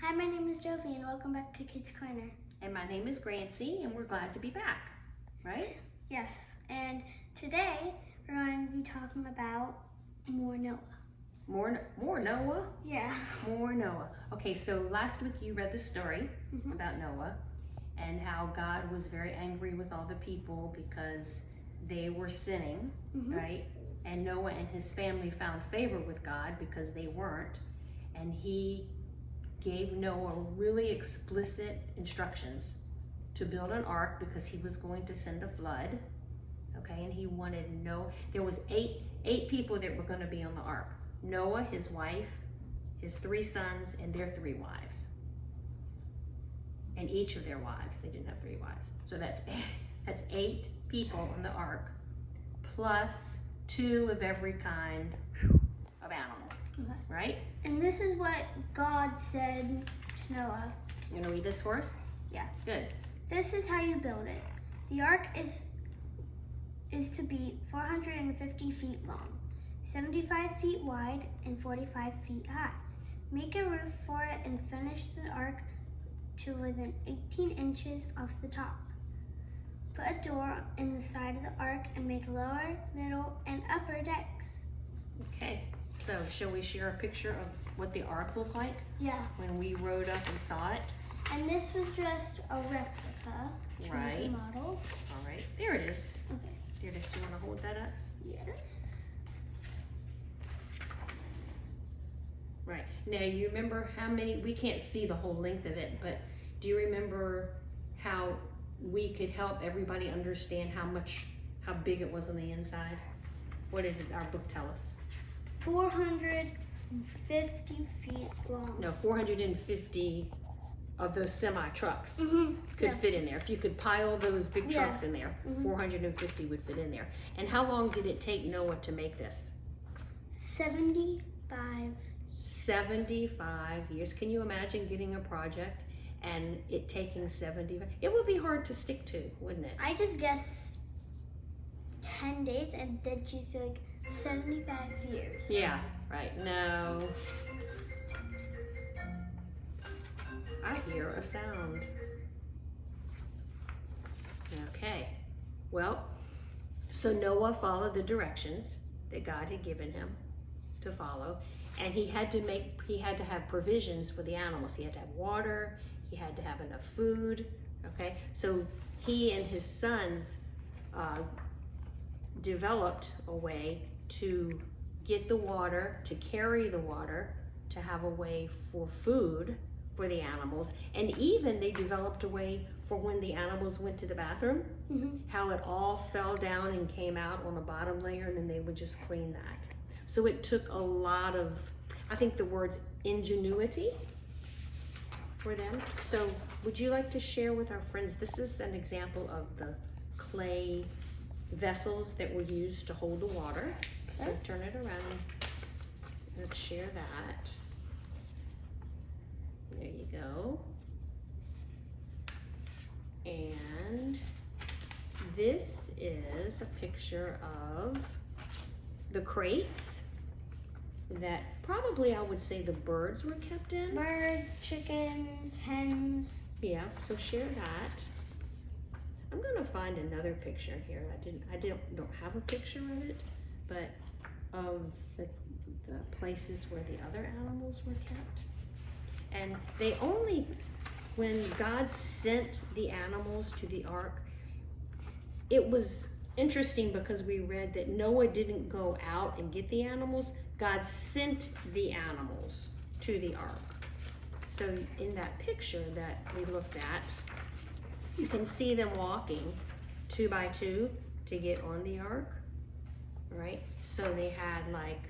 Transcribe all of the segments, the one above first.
Hi, my name is Jovi and welcome back to Kids Corner. And my name is Grancy and we're glad to be back, right? Yes, and today we're going to be talking about more Noah. More Noah? Yeah. More Noah. Okay, so last week you read the story about Noah and how God was very angry with all the people because they were sinning, right? And Noah and his family found favor with God because they weren't. And he gave Noah really explicit instructions to build an ark because he was going to send a flood. Okay, and he wanted there was eight people that were going to be on the ark. Noah, his wife, his 3 sons, and their 3 wives. And each of their wives, they didn't have 3 wives. So that's 8 people on the ark, plus 2 of every kind of animal. Okay. Right? And this is what God said to Noah. You want to read this for us? Yeah. Good. This is how you build it. The ark is to be 450 feet long, 75 feet wide, and 45 feet high. Make a roof for it and finish the ark to within 18 inches off the top. Put a door in the side of the ark and make lower, middle, and upper decks. Okay, so shall we share a picture of what the ark looked like? Yeah. When we rode up and saw it? And this was just a replica. Right. A model. All right, there it is. Okay. There it is. You want to hold that up? Yes. Right. Now, you remember how many, we can't see the whole length of it, but do you remember how we could help everybody understand how big it was on the inside? What did our book tell us? 450 feet long. No, 450 of those semi-trucks could fit in there. If you could pile those big trucks in there, 450 would fit in there. And how long did it take Noah to make this? 75 years. Can you imagine getting a project and it taking 75? It would be hard to stick to, wouldn't it? I just guessed 10 days and then she's like 75 years. Yeah, right. No. I hear a sound. Okay. Well, so Noah followed the directions that God had given him to follow, and he had to have provisions for the animals. He had to have water, he had to have enough food. Okay, so he and his sons developed a way to get the water, to carry the water, to have a way for food for the animals, and even they developed a way for when the animals went to the bathroom, how it all fell down and came out on the bottom layer, and then they would just clean that. So it took a lot of, I think the word's ingenuity for them. So would you like to share with our friends, this is an example of the clay vessels that were used to hold the water. Okay. So turn it around. Let's share that. There you go. And this is a picture of the crates that probably I would say the birds were kept in. Birds, chickens, hens. Yeah, so share that. I'm gonna find another picture here. I don't have a picture of it, but of the places where the other animals were kept. And they only, when God sent the animals to the ark, it was interesting because we read that Noah didn't go out and get the animals. God sent the animals to the ark. So in that picture that we looked at, you can see them walking 2 by 2 to get on the ark, right? So they had like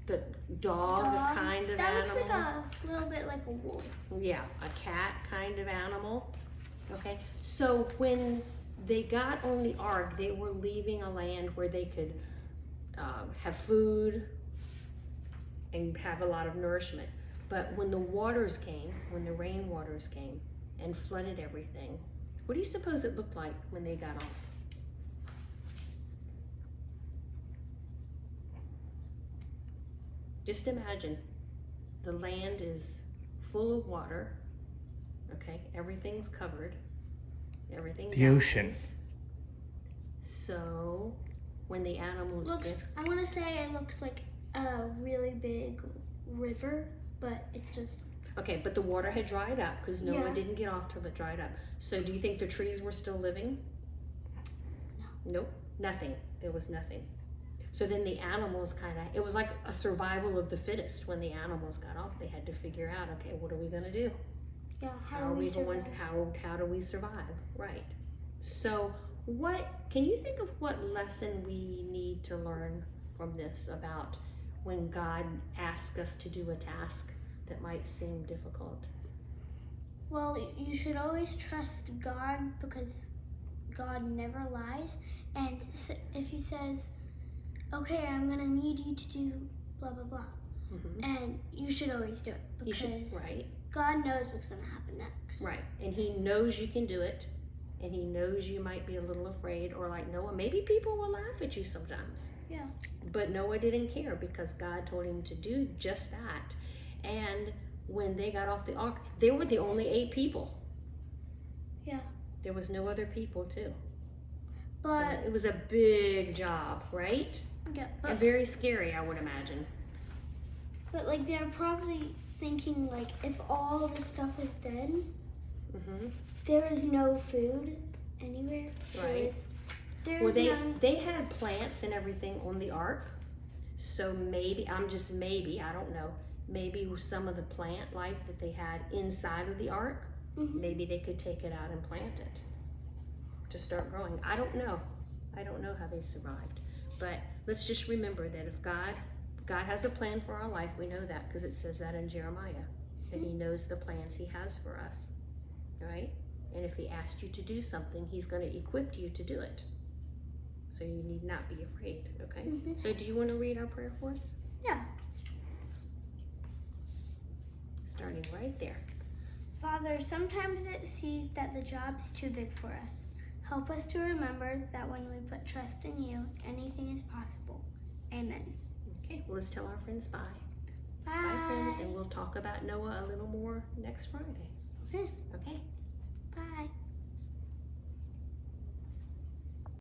the dog kind of animal. That looks like a little bit like a wolf. Yeah, a cat kind of animal. Okay, so when they got on the ark, they were leaving a land where they could have food and have a lot of nourishment. But when the waters came, when the rain waters came and flooded everything, what do you suppose it looked like when they got off? Just imagine. the land is full of water. Okay, everything's covered. Everything. The ocean. dies. So when the animals I want to say it looks like a really big river, but it's just. Okay, but the water had dried up because Noah Yeah. didn't get off till it dried up. So do you think the trees were still living? No. Nope, nothing. There was nothing. So then the animals it was like a survival of the fittest. When the animals got off, they had to figure out, okay, what are we gonna do? Yeah, How do we survive? Right. So can you think of what lesson we need to learn from this about when God asks us to do a task that might seem difficult? Well, you should always trust God because God never lies. And if He says, okay, I'm going to need you to do blah, blah, blah, and you should always do it because right. God knows what's going to happen next. Right. And He knows you can do it. And He knows you might be a little afraid, or like Noah, maybe people will laugh at you sometimes. Yeah. But Noah didn't care because God told him to do just that. And when they got off the ark, they were the only 8 people. Yeah. There was no other people too. But So it was a big job, right? yeah, And very scary, I would imagine. but like they're probably thinking like if all the stuff is dead, there is no food anywhere. Right. There's none. They had plants and everything on the ark. So maybe, I don't know, maybe some of the plant life that they had inside of the ark, maybe they could take it out and plant it to start growing. I don't know how they survived. But let's just remember that if God has a plan for our life, we know that because it says that in Jeremiah, that He knows the plans He has for us, right? And if He asked you to do something, He's going to equip you to do it. So you need not be afraid, okay? So do you want to read our prayer for us? Yeah. Starting right there. Father, sometimes it sees that the job is too big for us. Help us to remember that when we put trust in you, anything is possible. Amen. Okay, well, let's tell our friends bye. Bye. Bye, friends, and we'll talk about Noah a little more next Friday. Okay. Okay? Bye.